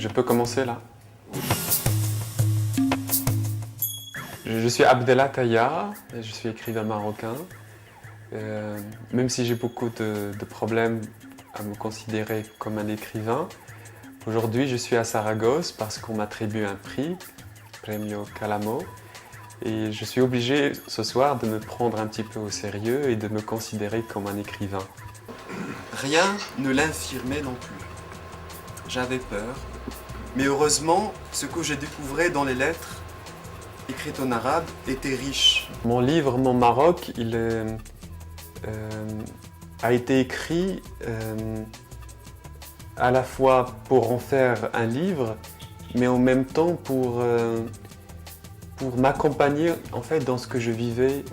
Je peux commencer là. Je suis Abdellah Taya, et je suis écrivain marocain. Même si j'ai beaucoup de problèmes à me considérer comme un écrivain, aujourd'hui je suis à Saragosse parce qu'on m'attribue un prix, Premio Calamo, et je suis obligé ce soir de me prendre un petit peu au sérieux et de me considérer comme un écrivain. Rien ne l'infirmait non plus. J'avais peur, mais heureusement, ce que j'ai découvert dans les lettres, écrites en arabe, était riche. Mon livre, Mon Maroc, a été écrit à la fois pour en faire un livre, mais en même temps pour m'accompagner en fait dans ce que je vivais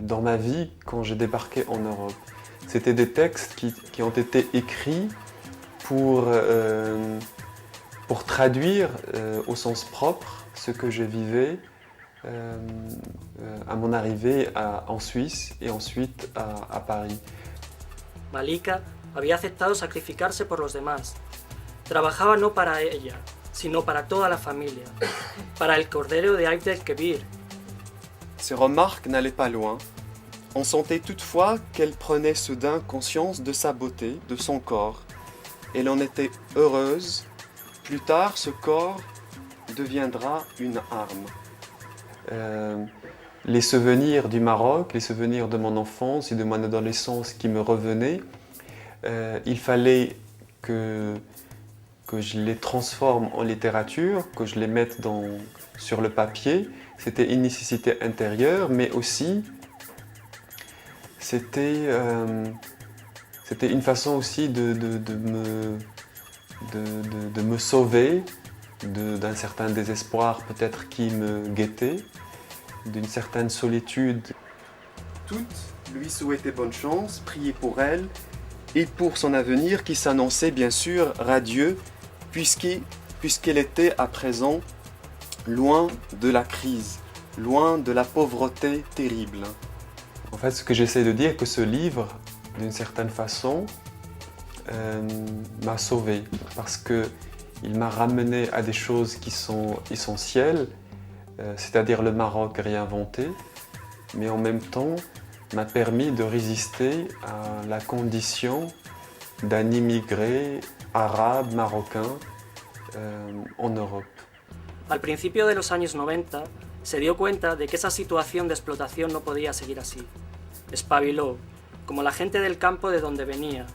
dans ma vie quand j'ai débarqué en Europe. C'était des textes qui ont été écrits pour traduire au sens propre ce que je vivais à mon arrivée en Suisse et ensuite à Paris. Malika había aceptado sacrificarse por los demás. Trabajaba no para ella, sino para toda la familia, para el cordero de Aïd el-Kébir. Ces remarques n'allaient pas loin. On sentait toutefois qu'elle prenait soudain conscience de sa beauté, de son corps. Elle en était heureuse. Plus tard, ce corps deviendra une arme. Les souvenirs du Maroc, les souvenirs de mon enfance et de mon adolescence qui me revenaient, il fallait que je les transforme en littérature, que je les mette sur le papier. C'était une nécessité intérieure, mais aussi c'était une façon aussi de me sauver d'un certain désespoir peut-être qui me guettait, d'une certaine solitude. Toutes lui souhaitaient bonne chance, priaient pour elle et pour son avenir qui s'annonçait bien sûr radieux puisqu'elle était à présent loin de la crise, loin de la pauvreté terrible. En fait, ce que j'essaie de dire, que ce livre, d'une certaine façon, m'a sauvé parce qu'il m'a ramené à des choses qui sont essentielles, c'est-à-dire le Maroc réinventé, mais en même temps m'a permis de résister à la condition d'un immigré arabe marocain en Europe. Al principio de los años 90, se dio cuenta de que esa situación de explotación no podía seguir así. Espabiló, como la gente del campo de donde venía.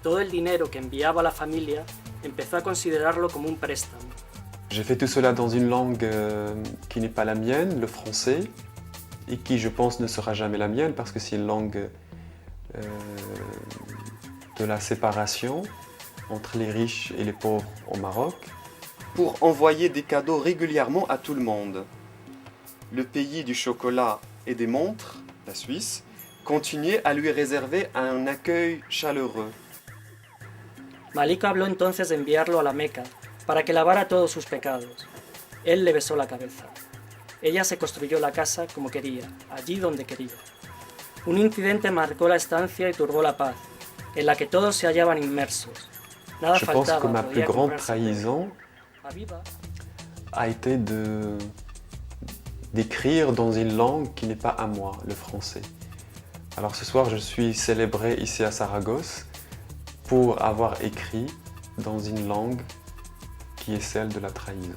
Todo el dinero que enviaba a la familia empezó a considerarlo como un préstamo. J'ai fait tout cela dans une langue qui n'est pas la mienne, le français, et qui, je pense, ne sera jamais la mienne parce que c'est une langue de la séparation entre les riches et les pauvres au Maroc. Pour envoyer des cadeaux régulièrement à tout le monde. Le pays du chocolat et des montres, la Suisse, continuait à lui réserver un accueil chaleureux. Malika habló entonces de enviarlo a la Meca para que lavara todos sus pecados. Él le besó la cabeza. Ella se construyó la casa como quería, allí donde quería. Un incidente marcó la estancia y turbó la paz, en la que todos se hallaban inmersos. Nada Je pense faltaba, que ma plus podía grande comprarse trahison Habiba a été d'écrire dans une langue qui n'est pas à moi, le français. Alors ce soir, je suis célébré ici à Saragosse pour avoir écrit dans une langue qui est celle de la trahison.